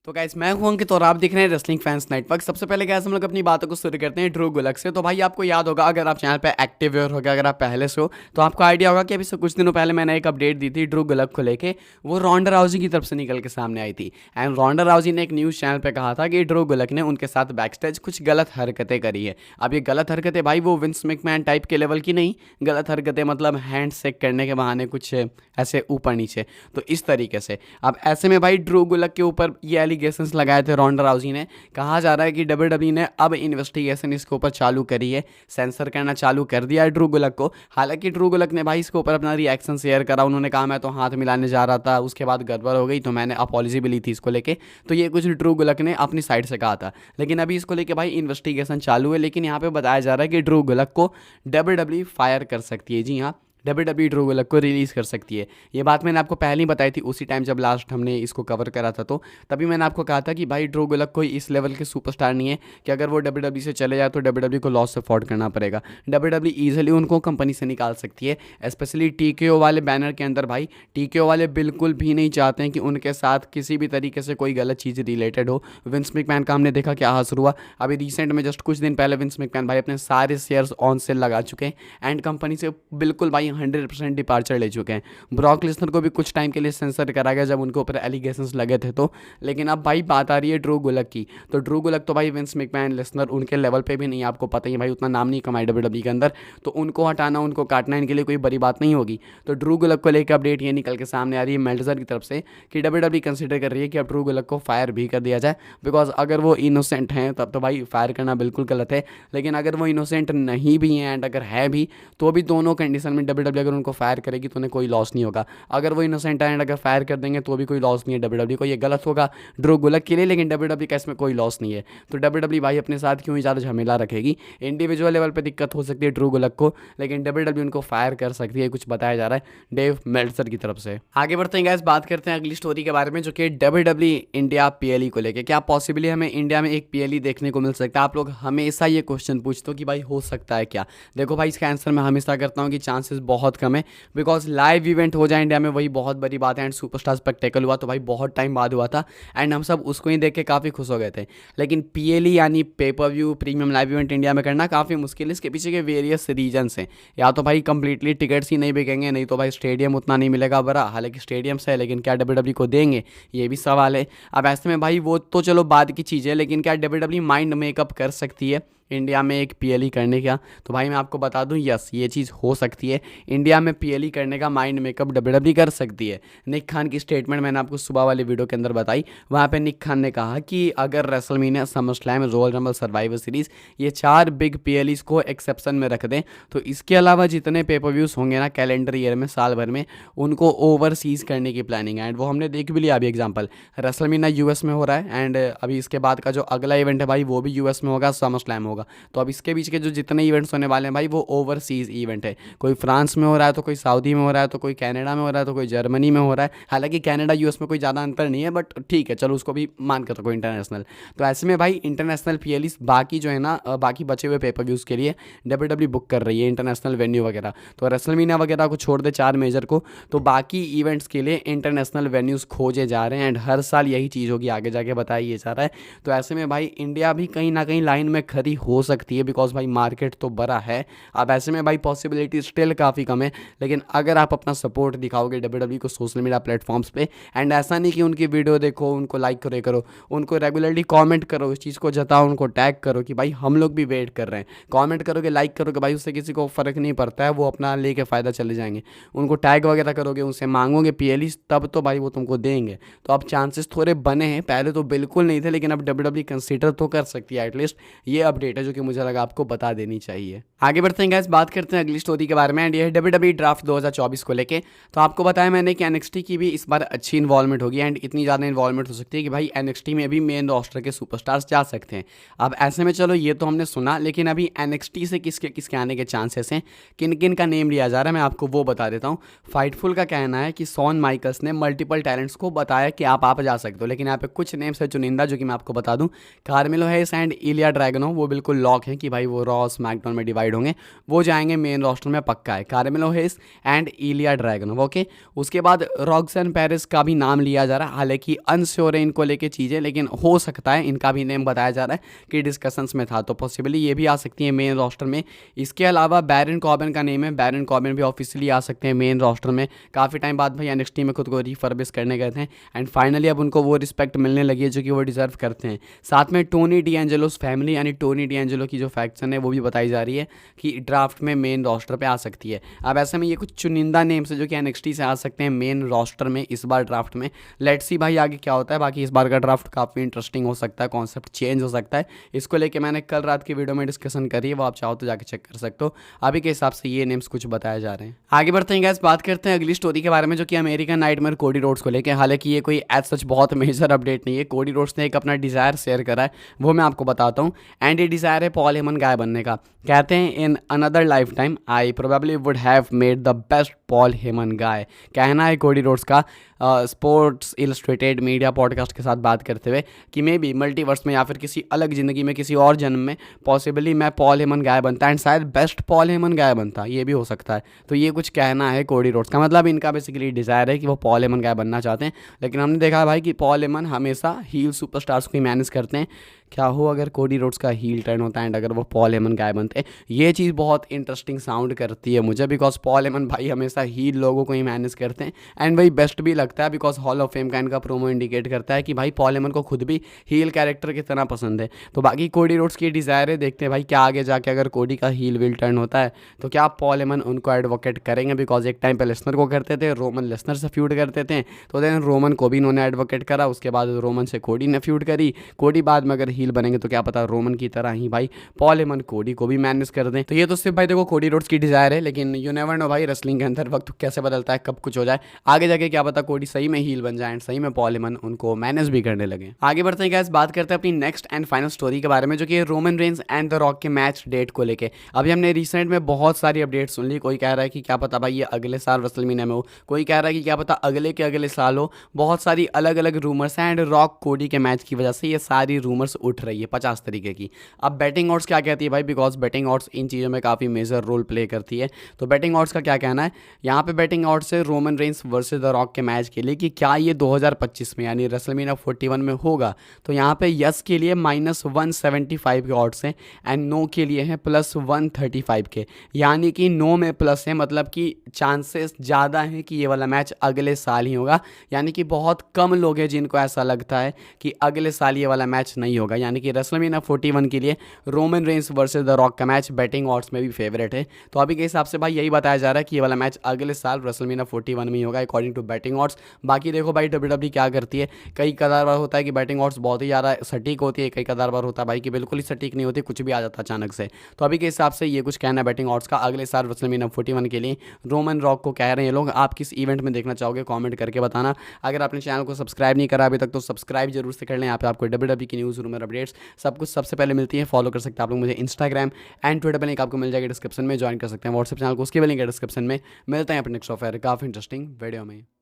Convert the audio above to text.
तो गाइस मैं हूं अंकित और आप देख रहे हैं रेसलिंग फैंस नेटवर्क। सबसे पहले गाइस हम लोग अपनी बातों को शुरू करते हैं ड्रू गुलक से। तो भाई आपको याद होगा, अगर आप चैनल पे एक्टिव हो गया, अगर आप पहले से हो तो आपको आइडिया होगा कि अभी से कुछ दिनों पहले मैंने एक अपडेट दी थी ड्रू गुलक को लेके। वो रोंडा राउजी की तरफ से निकल के सामने आई थी एंड रोंडा राउजी ने एक न्यूज़ चैनल पर कहा था कि ड्रू गुलक ने उनके साथ बैकस्टेज कुछ गलत हरकतें करी है। अब ये गलत हरकतें भाई वो विंस मैकमैन टाइप के लेवल की नहीं, गलत हरकतें मतलब हैंड शेक करने के बहाने कुछ ऐसे ऊपर नीचे, तो इस तरीके से। अब ऐसे में भाई ड्रू गुलक के ऊपर ये एलिगेशंस लगाए थे रोंडा राउजी ने। कहा जा रहा है कि डब्ल्यूडब्ल्यूई ने अब इन्वेस्टिगेशन इसके ऊपर चालू करी है, सेंसर करना चालू कर दिया है ड्रू गुलक को। हालांकि ड्रू गुलक ने भाई इसके ऊपर अपना रिएक्शन शेयर करा। उन्होंने कहा मैं तो हाथ मिलाने जा रहा था, उसके बाद गड़बड़ हो गई तो मैंने अपॉलॉजी भी ली थी इसको लेके। तो ये कुछ ड्रू गुलक ने अपनी साइड से कहा था, लेकिन अभी इसको लेके भाई इन्वेस्टिगेशन चालू है। लेकिन यहाँ पे बताया जा रहा है कि ड्रू गुलक को डब्ल्यूडब्ल्यूई फायर कर सकती है। जी हाँ, डब्ल्यूडब्ल्यूई ड्रू गुलक को रिलीज़ कर सकती है। ये बात मैंने आपको पहले ही बताई थी, उसी टाइम जब लास्ट हमने इसको कवर करा था। तो तभी मैंने आपको कहा था कि भाई ड्रू गुलक कोई इस लेवल के सुपरस्टार नहीं है कि अगर वो डब्ल्यूडब्ल्यूई से चले जाए तो डब्ल्यूडब्ल्यूई को लॉस अफोर्ड करना पड़ेगा। डब्ल्यूडब्ल्यूई ईजिली उनको कंपनी से निकाल सकती है, स्पेशली टीकेओ वाले बैनर के अंदर। भाई टीकेओ वाले बिल्कुल भी नहीं चाहते हैं कि उनके साथ किसी भी तरीके से कोई गलत चीज़ रिलेटेड हो। विंस मैकमैन का हमने देखा क्या हासिल हुआ। अभी रिसेंट में जस्ट कुछ दिन पहले विंस मैकमैन भाई अपने सारे शेयर्स ऑन सेल लगा चुके हैं एंड कंपनी से बिल्कुल भाई 100% डिपार्चर ले चुके हैं। ब्रॉक लेसनर को भी कुछ टाइम के लिए सेंसर करा गया जब उनके ऊपर एलिगेशंस लगे थे तो। लेकिन अब भाई बात आ रही है ड्रू गुलक की। तो ड्रू गुलक तो भाई विंस मैकमैन लेसनर उनके लेवल पे भी नहीं, आपको पता ही है भाई, उतना नाम नहीं कमाई डब्ल्यूडब्ल्यूई के अंदर। तो उनको हटाना, उनको काटना इनके लिए कोई बड़ी बात नहीं होगी। तो ड्रू गुलक को लेकर अपडेट ये निकल के सामने आ रही है मेल्टजर की तरफ से कि डब्ल्यूडब्ल्यूई कंसिडर कर रही है कि अब ड्रू गुलक को फायर भी कर दिया जाए। बिकॉज अगर वो इनोसेंट हैं तब तो भाई फायर करना बिल्कुल गलत है, लेकिन अगर वो इनोसेंट नहीं भी हैं एंड अगर है भी तो भी दोनों कंडीशन में डब्ल्यूडब्ल्यूई अगर उनको फायर करेगी तो उन्हें कोई लॉस नहीं होगा। अगर वो इनोसेंट है एंड अगर फायर कर देंगे तो भी कोई लॉस नहीं है डब्ल्यूडब्ल्यूई को। ये गलत होगा ड्रू गुलक के लिए, लेकिन डब्ल्यूडब्ल्यूई का इसमें कोई लॉस नहीं है। तो डब्ल्यूडब्ल्यूई भाई अपने साथ क्यों ही ज़्यादा झमेला रखेगी। इंडिविजुअल लेवल पे दिक्कत हो सकती है ड्रू गुलक को, लेकिन डब्ल्यूडब्ल्यूई उनको फायर कर सकती है, कुछ बताया जा रहा है डेव मेल्टजर की तरफ से। आगे बढ़ते हैं गाइस, बात करते हैं अगली स्टोरी के बारे में जो कि डब्ल्यूडब्ल्यूई इंडिया पीएलई को लेकर। क्या पॉसिबली हमें इंडिया में एक पीएलई देखने को मिल सकता है? आप लोग हमेशा ये क्वेश्चन पूछते हो कि भाई हो सकता है क्या। देखो भाई, इसका आंसर मैं हमेशा करता हूँ कि चांसेस बहुत कम है। बिकॉज लाइव इवेंट हो जाए इंडिया में वही बहुत बड़ी बात है एंड सुपरस्टार स्पेक्टेकल हुआ तो भाई बहुत टाइम बाद हुआ था एंड हम सब उसको ही देख के काफ़ी खुश हो गए थे। लेकिन पीएलई यानी pay per view premium live event India में करना काफ़ी मुश्किल है। इसके पीछे के वेरियस रीजन्स हैं। या तो भाई कंप्लीटली टिकट्स ही नहीं बिकेंगे, नहीं तो भाई स्टेडियम उतना नहीं मिलेगा बड़ा। हालांकि स्टेडियम्स है, लेकिन क्या डब्ल्यूडब्ल्यूई को देंगे, ये भी सवाल है। अब ऐसे में भाई वो तो चलो बाद की चीज़ है, लेकिन क्या डब्ल्यूडब्ल्यूई माइंड मेकअप कर सकती है इंडिया में एक पीएलई करने का? तो भाई मैं आपको बता दूं, यस ये चीज़ हो सकती है। इंडिया में पीएलई करने का माइंड मेकअप डब्ल्यूडब्ल्यूई कर सकती है। निक खान की स्टेटमेंट मैंने आपको सुबह वाले वीडियो के अंदर बताई। वहाँ पे निक खान ने कहा कि अगर WrestleMania, SummerSlam, royal rumble, survivor series, ये 4 बिग पीएलईज को एक्सेप्शन में रख दें तो इसके अलावा जितने पेपर व्यूज़ होंगे ना कैलेंडर ईयर में, साल भर में, उनको ओवरसीज़ करने की प्लानिंग है। एंड वो हमने देख भी लिया। अभी एग्जाम्पल रेसलमेनिया यूएस में हो रहा है एंड अभी इसके बाद का जो अगला इवेंट है भाई वो भी यूएस में होगा, समरस्लैम होगा। तो अब इसके बीच के जो जितने इवेंट्स होने वाले हैं भाई वो ओवरसीज़ इवेंट है। कोई फ्रांस में हो रहा है तो कोई सऊदी में हो रहा है तो कोई कनाडा में हो रहा है तो कोई जर्मनी में हो रहा है। हालांकि कनाडा यूएस में कोई ज़्यादा अंतर नहीं है, बट ठीक है चलो उसको भी मान कर रखो इंटरनेशनल। तो ऐसे में भाई इंटरनेशनल पीएलईज बाकी जो है ना, बाकी बचे हुए पेपर व्यूज़ के लिए डब्ल्यूडब्ल्यूई बुक कर रही है, इंटरनेशनल वेन्यू वगैरह। तो रेसलमेनिया वगैरह को छोड़ दे 4 मेजर को, तो बाकी इवेंट्स के लिए इंटरनेशनल वेन्यूज़ खोजे जा रहे हैं एंड हर साल यही चीज़ होगी, आगे जाके बताया जा रहा है। तो ऐसे में भाई इंडिया भी कहीं ना कहीं लाइन में खड़ी हो सकती है, बिकॉज भाई मार्केट तो बड़ा है। अब ऐसे में भाई पॉसिबिलिटी स्टिल काफ़ी कम है, लेकिन अगर आप अपना सपोर्ट दिखाओगे डब्ल्यूडब्ल्यूई को सोशल मीडिया प्लेटफॉर्म्स पे, एंड ऐसा नहीं कि उनकी वीडियो देखो, उनको लाइक करो, उनको रेगुलरली कमेंट करो, इस चीज़ को जताओ, उनको टैग करो कि भाई हम लोग भी वेट कर रहे हैं। कमेंट करोगे, लाइक करोगे भाई, उससे किसी को फ़र्क नहीं पड़ता है, वो अपना लेके फ़ायदा चले जाएंगे। उनको टैग वगैरह करोगे, उनसे मांगोगे पीएलई, तब तो भाई वो तुमको देंगे। तो अब चांसेस थोड़े बने हैं, पहले तो बिल्कुल नहीं थे, लेकिन अब डब्ल्यूडब्ल्यूई कंसीडर तो कर सकती है एटलीस्ट। ये अपडेट है जो कि मुझे लगा आपको बता देनी चाहिए। आगे बढ़ते हैं गाइस, बात करते हैं अगली स्टोरी के बारे में एंड ये है डब्ल्यूडब्ल्यूई ड्राफ्ट 2024 को लेके। तो आपको बताया मैंने कि एनएक्सटी की भी इस बार अच्छी इन्वॉल्वमेंट होगी एंड इतनी ज़्यादा इन्वॉल्वमेंट हो सकती है कि भाई एनएक्सटी में भी मेन रोस्टर के सुपरस्टार्स जा सकते हैं। अब ऐसे में चलो ये तो हमने सुना, लेकिन अभी एनएक्सटी से किसके किसके आने के चांसेस हैं, किन किन का नेम लिया जा रहा है, मैं आपको वो बता देता हूँ। फाइटफुल का कहना है कि शॉन माइकल्स ने मल्टीपल टैलेंट्स को बताया कि आप जा सकते हो, लेकिन यहाँ पे कुछ नेम्स है चुनिंदा जो कि मैं आपको बता दूँ। कार्मेलो हैरिस एंड इलिया ड्रैगनो वो बिल्कुल बिल्कुल लॉक हैं कि भाई वो रॉ स्मैकडाउन में डिवाइड होंगे, वो जाएंगे मेन रोस्टर में, पक्का है। Carmelo Hayes and Ilja Dragunov, okay. उसके बाद रॉक्सन पेरिस का भी नाम लिया जा रहा है, हालांकि अनश्योर है इनको लेके चीज़ें, लेकिन हो सकता है इनका भी नेम बताया जा रहा है कि डिस्कशंस में था, तो पॉसिबली ये भी आ सकती है मेन रोस्टर में। इसके अलावा बैरन कॉर्बिन का नेम है, बैरन कॉर्बिन भी ऑफिशियली आ सकते हैं मेन रोस्टर में। काफ़ी टाइम बाद भाई एनएक्सटी में खुद को रिफर्बिश करने गए थे एंड फाइनली अब उनको वो रिस्पेक्ट मिलने लगी है जो कि वो डिजर्व करते हैं। साथ में टोनी डीएंजेलोस फैमिली यानी टोनी डीएंजेलो की जो फैक्शन है वो भी बताई जा रही है कि ड्राफ्ट में मेन रोस्टर पे आ सकती है। अब ऐसे में ये कुछ चुनिंदा नेम्स है जो कि एनएक्सटी से आ सकते हैं मेन रोस्टर में इस बार ड्राफ्ट में। लेट्स सी भाई आगे क्या होता है। बाकी इस बार का ड्राफ्ट काफ़ी इंटरेस्टिंग हो सकता है, कॉन्सेप्ट चेंज हो सकता है। इसको लेके मैंने कल रात की वीडियो में डिस्कशन करी है, वो आप चाहो तो जाके चेक कर सकते हो। अभी के हिसाब से ये नेम्स कुछ बताए जा रहे हैं। आगे बढ़ते हैं गाइस, बात करते हैं अगली स्टोरी के बारे में जो कि अमेरिकन नाइटमेयर कोडी रोड्स को लेके। हालांकि ये कोई एज सच बहुत मेजर अपडेट नहीं है। कोडी रोड्स ने एक अपना डिज़ायर शेयर करा है, वो मैं आपको बताता हूँ। एंड ये डिज़ायर है पॉल हेमन गाय बनने का। कहते हैं in another lifetime I probably would have made the best Paul Heyman guy. कहना है कोडी रोड्स का स्पोर्ट्स इलस्ट्रेटेड मीडिया पॉडकास्ट के साथ बात करते हुए कि मे बी मल्टीवर्स में या फिर किसी अलग ज़िंदगी में किसी और जन्म में पॉसिबली मैं पॉल हेमन गाय बनता एंड शायद बेस्ट पॉल हेमन गाय बनता, ये भी हो सकता है। तो ये कुछ कहना है कोडी रोड्स का, मतलब इनका बेसिकली डिज़ायर है कि वो पॉल हेमन गाय बनना चाहते हैं। लेकिन हमने देखा है भाई कि पॉल हेमन हमेशा हील सुपरस्टार्स को ही मैनेज करते हैं। क्या हो अगर कोडी रोड्स का हील टर्न होता है एंड अगर वो पॉल हेमन गाय बनते हैं, ये चीज़ बहुत इंटरेस्टिंग साउंड करती है मुझे, बिकॉज पॉल हेमन भाई हमेशा हील लोगों को ही मैनेज करते हैं एंड वही बेस्ट भी लगता है, बिकॉज हॉल ऑफ फेम का इनका प्रोमो इंडिकेट करता है कि भाई पॉल हेमन को खुद भी हील कैरेक्टर की तरह पसंद है। तो बाकी कोडी रोड्स की डिज़ायर है, देखते हैं भाई क्या आगे जाके अगर कोडी का हील विल टर्न होता है तो क्या पॉल हेमन उनको एडवोकेट करेंगे, बिकॉज एक टाइम पे लेसनर को करते थे, रोमन लेसनर से फ्यूड करते थे, तो देन रोमन को भी इन्होंने एडवोकेट करा, उसके बाद रोमन से कोडी ने फ्यूड करी, कोडी बाद में अगर हील बनेंगे तो क्या पता रोमन की तरह ही भाई पॉल हेमन कोडी को भी मैनेज कर दें। तो ये तो सिर्फ भाई देखो कोडी रोड्स की डिज़ायर है, लेकिन यू नेवर नो भाई रेसलिंग के अंदर वक्त कैसे बदलता है, कब कुछ हो जाए आगे जाके, क्या पता कोडी सही में हील बन जाए एंड सही में पॉल हेमन उनको मैनेज भी करने लगे। आगे बढ़ते हैं गाइस, बात करते हैं अपनी नेक्स्ट एंड फाइनल स्टोरी के बारे में जो कि Roman Reigns and the rock के मैच डेट को लेके। अभी हमने रिसेंट में बहुत सारी अपडेट सुन ली, कोई कह रहा है कि क्या पता भाई ये अगले साल रेसलमेनिया में हो, कोई कह रहा है कि क्या पता अगले के अगले साल हो। बहुत सारी अलग अलग रूमर्स हैं एंड रॉक कोडी के मैच की वजह से ये सारी रूमर्स उठ रही है 50 तरीके की। अब बैटिंग ऑड्स क्या कहती है भाई, बिकॉज बैटिंग ऑड्स इन चीज़ों में काफ़ी मेजर रोल प्ले करती है। तो बैटिंग ऑड्स का क्या कहना है, यहाँ पे बैटिंग ऑड्स है Roman Reigns versus the rock के मैच के लिए कि क्या ये 2025 में यानी रेसलमेनिया 41 में होगा। तो यहाँ पे यस के लिए -175 के ऑड्स हैं एंड नो के लिए हैं +135 के, यानी कि नो में प्लस है, मतलब कि चांसेस ज़्यादा हैं कि ये वाला मैच अगले साल ही होगा। यानी कि बहुत कम लोग हैं जिनको ऐसा लगता है कि अगले साल ये वाला मैच नहीं होगा, यानी कि रेसलमेनिया 41 के लिए Roman Reigns versus the rock का मैच बैटिंग ऑड्स में भी फेवरेट है। तो अभी के हिसाब से भाई यही बताया जा रहा है कि ये वाला मैच अगले साल रेसलमेनिया 41 में ही होगा अकॉर्डिंग टू बैटिंग ऑड्स। बाकी देखो भाई डब्ल्यूडब्ल्यूई क्या करती है, कई कदार बार होता है कि बैटिंग ऑड्स बहुत ही ज़्यादा सटीक होती है, कई कदार बार होता है भाई कि बिल्कुल ही सटीक नहीं होती, कुछ भी आ जाता है अचानक से। तो अभी के हिसाब से ये कुछ कहना है बैटिंग ऑड्स का अगले साल रेसलमेनिया 41 के लिए रोमन रॉक को कह रहे हैं लोग। आप किस इवेंट में देखना चाहोगे कमेंट करके बताना। अगर आपने चैनल को सब्सक्राइब नहीं करा अभी तक तो सब्सक्राइब जरूर से कर लें, यहाँ पे आपको डब्ल्यूडब्ल्यूई की न्यूज़ रूमर अपडेट्स सब कुछ सबसे पहले मिलती है। फॉलो कर सकते हैं आप लोग मुझे इंस्टाग्राम एंड ट्विटर पर लिंक आपको मिल जाएगा डिस्क्रिप्शन में, ज्वाइन कर सकते हैं व्हाट्सएप चैनल को, उसके भी लिंक है डिस्क्रिप्शन में। मिलते हैं अपने नेक्स्ट ऑफर काफ़ी इंटरेस्टिंग वीडियो में।